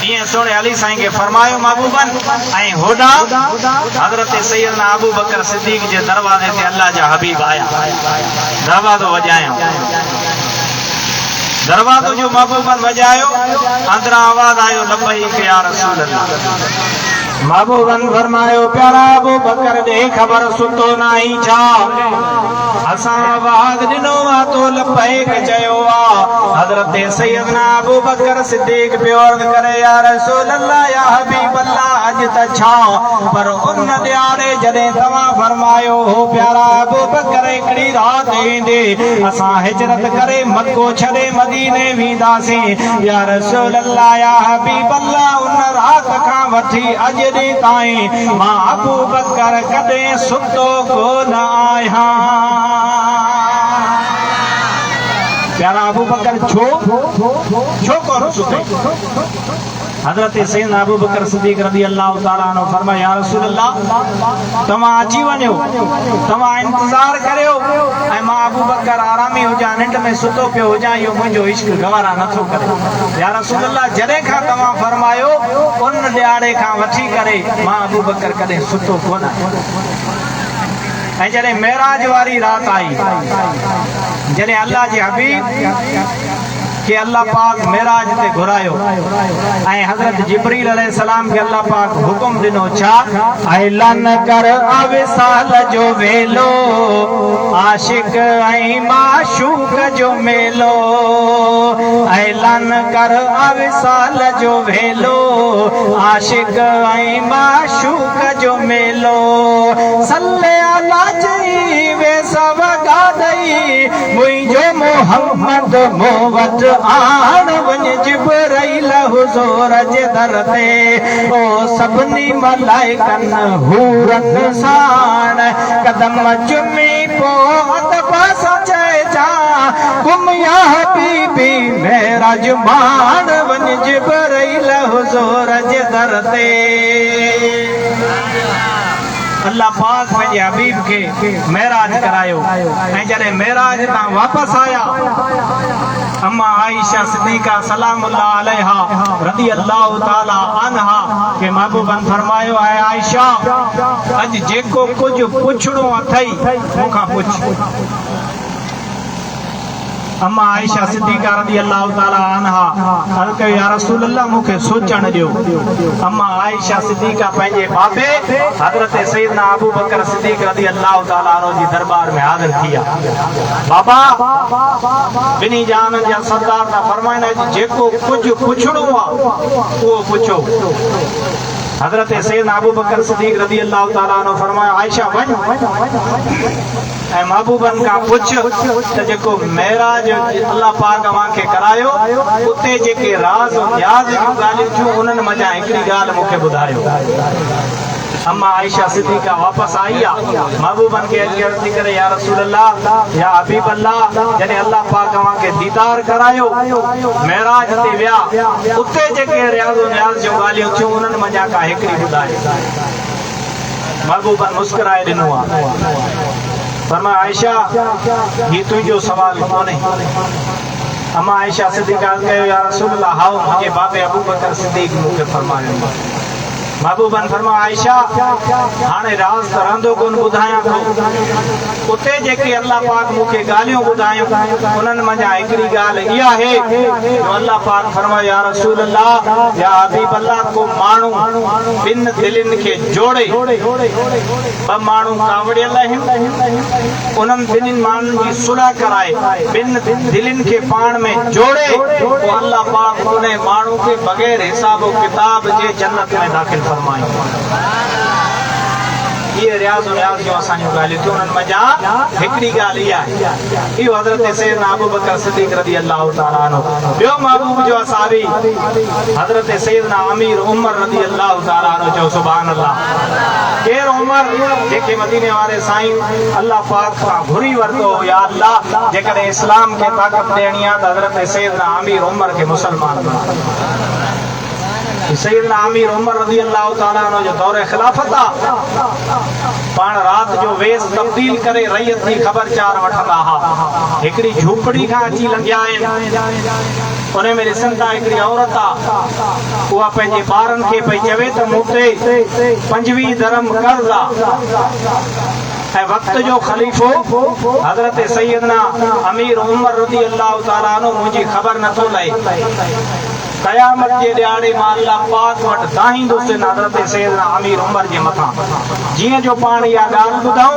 ये सोने अली साईं के फरमायो महबूबन ऐं होडा हजरत सैयदना अबू बकर सिद्दीक जे दरवाजे ते अल्लाह जा हबीब आया दरवाजो वजायो दरवाजो जो महबूबन वजायो अंदर आवाज आयो लब्बैक या रसूल अल्लाह महबूबन फरमायो प्यारा अबू बकर दे खबर सुतो नहीं छा असा आवाज दिनो वा तो लब्बैक चयो वा हजरत सैयदना अबू बकर सिद्दीक प्योर करे या रसूल अल्लाह या हबीब अल्लाह अज त छा पर उन दियारे जदे तवा फरमायो हो प्यारा अबू बकर एकड़ी रात इंदे असा हिजरत करे मक्को छड़े मदीने वींदासे या रसूल अल्लाह या हबीब अल्लाह उन रात का वठी अज दी ताई मां अबू बकर कदे सुतो को न आया प्यारा अबू बकर छो करो सुते हजरत सैयदना अबू बकर सिद्दीक रज़ी अल्लाह ताला अन्हु फरमाया या रसूल अल्लाह तमा अची वञो तमा इंतजार करियो ऐं मां अबू बकर आरामी हुजा निंड में सुतो पियो हुजा यो मुंहिंजो इश्क गवारा नथो करे या रसूल अल्लाह जॾहिं खां तव्हां फरमायो उन ॾियारे खां वठी करे मां अबू बकर कॾहिं सुतो कोन ऐं जॾहिं मेराज वारी रात आई जॾहिं अल्लाह जे हबीब कि अल्लाह पाक मेराज ते घुरायो ऐं हजरत जिब्रील अलैहिस्सलाम के अल्लाह पाक हुकुम दिनो छा ऐलान कर अविसाल जो वेलो आशिक ऐं माशूक जो मेलो ऐलान कर अविसाल जो वेलो आशिक ऐं माशूक जो मेलो सल्ले अला जी वे सब गादई मुंहिंजो मोहम्मद मोहब्बत आन वञ जिब्राइल हुज़ूर जे दर ते ओ सभनी मलाइकन हूरन साण कदम चुमी पो अदब सचे जा कुम या हबीबी मेराज मान वञ जिब्राइल हुज़ूर जे दर ते अल्लाह पाक पंहिंजे हबीब के मेराज करायो ऐं जॾहिं मेराज तां वापस आया अम्मा आयशा सिद्दीका सलामुल्लाह अलैहा रज़ी अल्लाह ताला अन्हा के महबूबन फरमायो है आयशा अज जेको कुछ पुछणो अथई मूंखां पुछ अम्मा आयशा सिद्दीका रज़ी अल्लाह ताला अन्हा अर्ज़ कयो या रसूल अल्लाह मूंखे सोचण ॾियो अम्मा आयशा सिद्दीका पंहिंजे बाबे हज़रत सैयदना अबू बकर सिद्दीक रज़ी अल्लाह ताला अन्हु जी दरबार में हाज़िर थिया बाबा बिनी जान जा सरदार ता फरमाइनि जेको कुछ पुछणो आ वो पुछो हजरत सैयदना अबू बकर सिद्दीक रज़ी अल्लाह ताला अन्हु फरमाया आयशा वञ ऐं महबूबन का पुछ त जेको मेराज अल्लाह पाक मांखे करायो उते जेके राज याद जूं ॻाल्हियूं थियूं उन्हनि मज़ा हिकिड़ी ॻाल्हि मूंखे ॿुधायो अम्मा आयशा सिद्दीका वापस आई महबूबन के अर्ज़ करे या रसूल अल्लाह या हबीब अल्लाह जने अल्लाह पाक मांखे दीदार करायो मेराज ते विया उते जेके रियाज़ो नियाज़ जो ॻाल्हियूं थियूं उन्हनि मज़ा का हिकिड़ी ॿुधाए महबूबन मुस्कुराए ॾिनो फरमाया आयशा ये तुझो सवाल कोने अम्मा आयशा सिद्दीका कयो या रसूल अल्लाह हाओ मुझे बाबे अबू बकर सिद्दीक मूंखे फरमायो महबूबन फरमा आयशा हाने राज त रहंदो कोन ॿुधायां थो उते जेके अल्लाह पाक मूंखे ॻाल्हियूं ॿुधायूं उन्हनि मंझां हिकिड़ी ॻाल्हि इहा आहे जो अल्लाह पाक फरमायो या रसूल अल्लाह या हबीब अल्लाह को माण्हू ॿिन दिलनि खे जोड़े ॿ माण्हू कावड़ियल आहिनि उन्हनि ॿिन्हिनि माण्हुनि जी सुलह कराए ॿिन दिलनि खे पाण में जोड़े पोइ अल्लाह पाक उन माण्हू खे बग़ैर हिसाब किताब जे जन्नत में दाख़िल फरमाई ये रियाज़ जो असांजूं ॻाल्हियूं थियूं उन्हनि मज़ा हिकिड़ी ॻाल्हि इहा आहे इहो हज़रत सैयदना अबू बकर सिद्दीक़ रज़ी अल्लाह ताला अन्हु ॿियो महबूब जो असाबी हज़रत सैयदना अमीर उमर रज़ी अल्लाह ताला अन्हु चओ सुभान अल्लाह केर उमर जेके मदीने वारे साईं अल्लाह पाक खां घुरी वरितो या अल्लाह जेकॾहिं इस्लाम खे ताक़त ॾियणी आहे त हज़रत सैयदना अमीर उमर खे मुसलमान सैयदना अमीर उमर रज़ी अल्लाह ताला अन्हु जो दौरे खिलाफत पाण रात जो वेस तब्दील करे रैयत जी खबरचार वठंदा हा हिकिड़ी झूपड़ी खां अची लंघिया आहिनि उन में ॾिसनि था हिकिड़ी औरत उहा पंहिंजे ॿारनि खे पई चवे त मूं ते 25 दरम कर्ज़ आहे ऐं वक़्त जो ख़लीफ़ो हज़रत सैयदना अमीर उमर रज़ी अल्लाह ताला अन्हु मुंहिंजी ख़बर नथो लहे क़यामत जे ॾियारे मां अल्लाह पाक वटि दाहींदुसि हज़रत सैयदना अमीर उमर जे मथां जीअं जो पाण इहा ॻाल्हि ॿुधऊं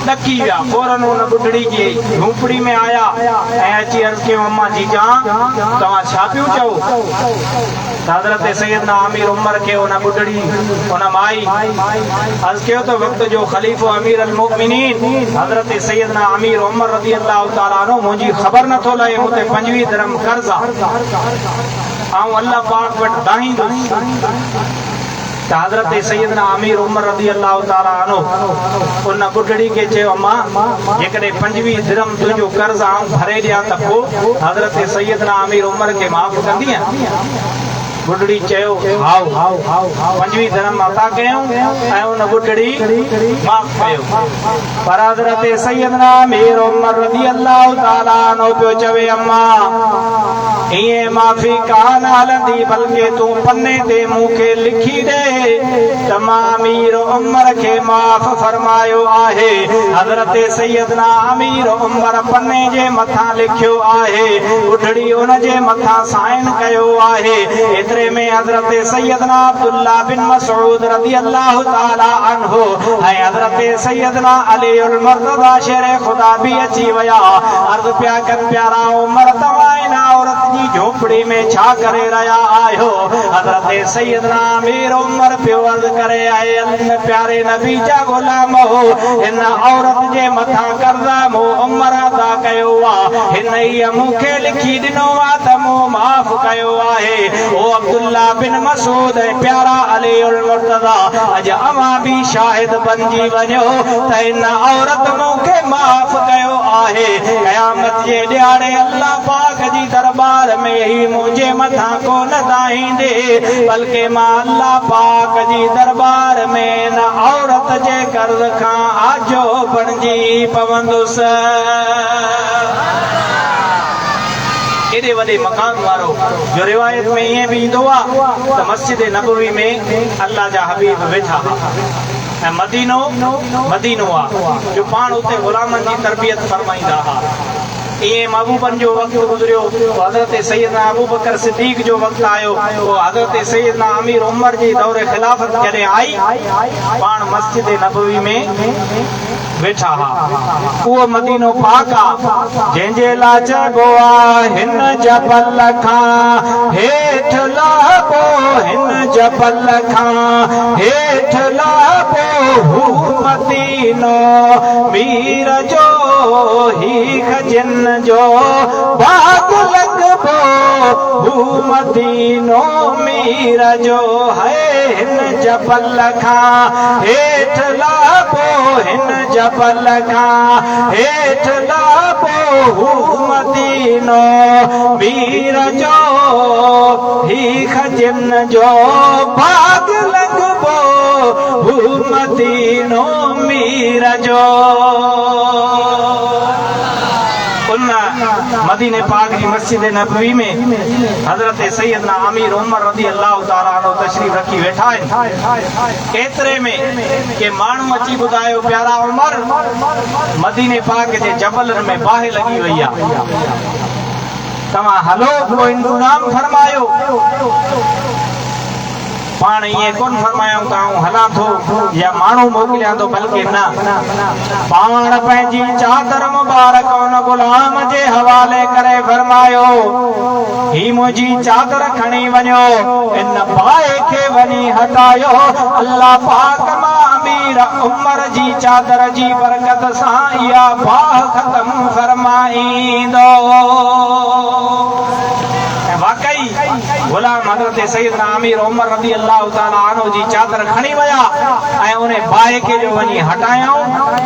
ॾकी विया फौरन हुन ॿुढड़ी जी झूंपड़ी में आया ऐं अची अर्ज़ कयो अम्मा जी जान तव्हां छा पियो चओ हज़रत सैयदना अमीर उमर खे हुन ॿुढड़ी हुन माई अर्ज़ कयो त वक़्त जो ख़लीफ़ो अमीर अल मुमिनीन हज़रत सैयदना अमीर उमर रज़ी अल्लाह ताला अन्हु मुंहिंजी ख़बर नथो लहे मूं ते 25 दरम कर्ज़ आहे ऐं अल्लाह पाक वटि दाहींदुसि त हज़रत सैयदना अमीर उमर रज़ी अल्लाह ताला अन्हु उन ॿुढड़ी खे चयो अम्मा जेकॾहिं 25 दिरहम तुंहिंजो कर्ज़ आऊं भरे ॾियां त पोइ हज़रत सैयदना अमीर उमर खे माफ़ कंदीअ ॿुढड़ी चयो हाओ 25 दिरहम अता कयूं ऐं उन ॿुढड़ी माफ़ कयो पर हज़रत सैयदना अमीर उमर रज़ी अल्लाह ताला अन्हु पियो चवे अम्मा इएं माफ़ी कान हलंदी बल्कि तूं पन्ने ते मूंखे लिखी ॾे त मां अमीर उमर खे माफ़ फरमायो आहे हज़रत सैयदना अमीर उमर पन्ने जे मथां लिखियो आहे ॿुढड़ी उन जे मथां साइन कयो आहे एतिरे में हज़रत सैयदना अब्दुल्ला बिन मसऊद रज़ी अल्लाह ताला अन्हु ऐं हज़रत सैयदना अली उल मुर्तज़ा शेर खुदा भी अची विया अर्ज़ पिया कनि प्यारा उमर तव्हां इन औरत जी झोपड़ी में छा करे रहिया आहियो हज़रत सैयदना अमीर उमर पियो अर्ज़ करे आए प्यारे नबी जा गुलाम हो हिन औरत जे मथां कर्ज़ मूं उमर अदा कयो आहे हिन ई मूंखे लिखी ॾिनो आहे त मूं माफ़ कयो आहे ओ अब्दुल्ला बिन मसूद ऐं प्यारा अली उल मुर्तज़ा अॼु अवां बि शाहिद बणिजी वञो त हिन औरत मूंखे माफ़ कयो आहे क़यामत जे ॾियारे अल्लाह पाक जी दरबार में ही मुझे मथा को न दाहींदे बल्कि मां अल्लाह पाक जी दरबार में न औरत जे कर्ज़ खां आजो बणिजी पवंदुसि एॾे वॾे मकान वारो जो रिवायत में ईअं बि ईंदो आहे त मस्जिद नबवी में अल्लाह जा हबीब वेठा ऐं मदीनो आहे जो पाण उते ग़ुलामनि जी तरबियत फरमाईंदा हुआ इएं महबूबनि जो वक़्तु गुज़रियो हज़रत सैयदना अबू बकर सिद्दीक़ जो वक़्तु आयो हज़रत सैयदना अमीर उमर जी दौर ख़िलाफ़त जॾहिं आई पाण मस्जिद नबवी में वेठा हा उहो मदीनो पाक आहे जंहिंजे लाइ चॻो आहे हिन जबल खां हेठि लाबो हिन जबल खां हेठि लाबो हू मदीनो मीर जो ही खजन जो बाग लगबो हू मदीनो मीर जो है हिन जबल खां हेठि लाबो हिन जबल खां हेठि लाबो हू मदीनो मीर जो ही खजन जो बाग लगबो हू मदीनो मीर जो मदीने पाक की मस्जिद नबवी में हजरत सैयदना अमीर उमर रज़ी अल्लाह ताला अन्हु तशरीफ रखी वेठा आहिनि एतिरे में के माण्हू अची ॿुधायो प्यारा उमर मदीने पाक जे जबलनि में बाहि लॻी वई आहे तव्हां हलो को इंतज़ाम फरमायो पाण इएं कोन फरमायूं त आऊं हलां थो या माण्हू मोकिलियां थो बल्कि न पाण पंहिंजी चादर मुबारक उन गुलाम जे हवाले करे फरमायो ही मुंहिंजी चादर खणी वञो इन बाहि खे वञी हटायो अल्लाह पाक मां अमीर उमर जी चादर जी बरकत सां इहा बाहि ख़त्म फरमाईंदो वाकई गुलाम हज़रत सैयदना अमीर उमर रज़ी अल्लाह ताला अन्हु जी चादर खणी विया ऐं उन बाहि खे जो वञी हटायूं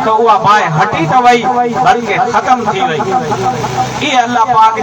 त उहा बाहि हटी त वई बल्कि ख़त्म थी वई इहे अल्लाह पाक